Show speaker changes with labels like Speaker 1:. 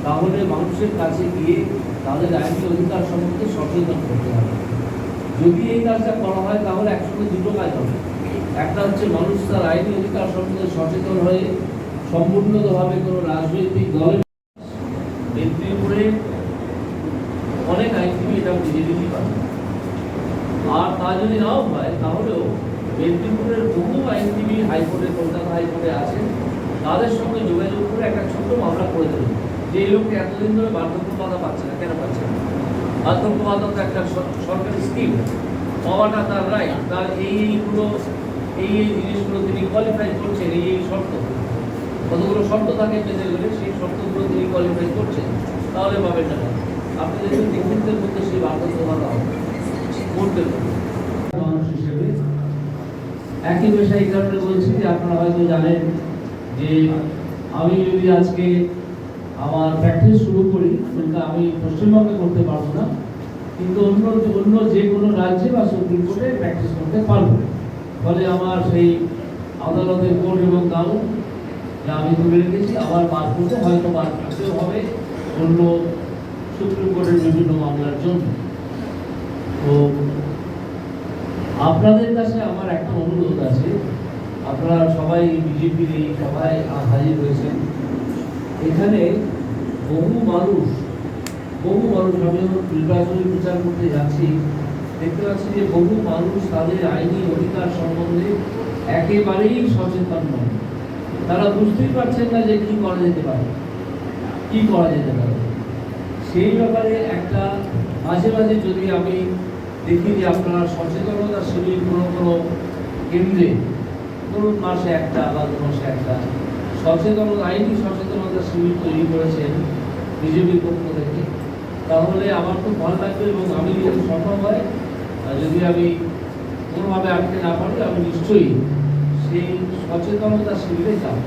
Speaker 1: তাহলে মানুষের কাছে গিয়ে তাদের আইনি অধিকার সম্পর্কে সচেতন করতে হবে। যদি এই কাজটা করা হয় তাহলে একসঙ্গে দুটো কাজ হবে। একটা হচ্ছে মানুষ তার আইনি অধিকার সম্পর্কে সচেতন হয়ে সম্পূর্ণভাবে কোনো রাজনৈতিক দলের মেদিনীপুরে অনেক আইনজীবী এটা বুঝে দিতে পারে। আর তা যদি নাও হয় তাহলেও মেদিনীপুরের বহু আইনজীবী হাইকোর্টে, কলকাতা হাইকোর্টে আছেন, তাদের সঙ্গে যোগাযোগ করে একটা ছোট্ট মামলা করে দেবেন যে এই লোককে এতদিন ধরে বার্ধক্য ভাতা পাচ্ছে না, কেন পাচ্ছে না? বার্ধক্য ভাতা তো একটা সরকারি স্কিম, পাওয়াটা তার রাইট। তার এইগুলো এই জিনিসগুলো তিনি কোয়ালিফাই করছেন, এই শর্ত, কতগুলো শর্ত থাকে মেনে গেলে সেই শর্তগুলো তিনি কোয়ালিফাই করছেন, তাহলে পাবেন না। আপনি দেখবেন দীক্ষিতের মধ্যে সেই বার্ধক্য ভাতা করতে মানুষ হিসেবে একই পেশা। এই কারণে বলছি যে আপনারা হয়তো জানেন যে আমি যদি আজকে আমার প্র্যাকটিস শুরু করি, কিন্তু আমি পশ্চিমবঙ্গে করতে পারবো না, কিন্তু অন্য যে কোনো রাজ্যে বা সুপ্রিম কোর্টে প্র্যাকটিস করতে পারবো। ফলে আমার সেই আদালতের কোর্ট এবং কাউন্ট যা আমি তুলে রেখেছি, আমার মারফতে হয়তো মারফতেও হবে অন্য সুপ্রিম কোর্টের বিভিন্ন মামলার জন্য। তো আপনাদের কাছে আমার একটা অনুরোধ আছে, আপনারা সবাই বিজেপির এই সভায় হাজির হয়েছেন। এখানে বহু মানুষ আমি নির্বাচনী প্রচার করতে যাচ্ছি, দেখতে পাচ্ছি যে বহু মানুষ তাদের আইনি অধিকার সম্বন্ধে একেবারেই সচেতন নয়। তারা বুঝতেই পারছেন না যে কি করা যেতে পারে। সেই ব্যাপারে একটা মাঝে মাঝে যদি আমি দেখি যে আপনারা সচেতনতা শিবির কোনো কেন্দ্রে, ধরুন মাসে একটা বা 2 মাসে একটা আইনি সচেতনতা শিবির তৈরি করেছেন বিজেপির পক্ষ থেকে, তাহলে আমার তো ভালো লাগবে। এবং আমি যদি সম্ভব হয়, যদি আমি কোনোভাবে আটকে না পারি, আমি নিশ্চয়ই সেই সচেতনতা শিবিরে যাব।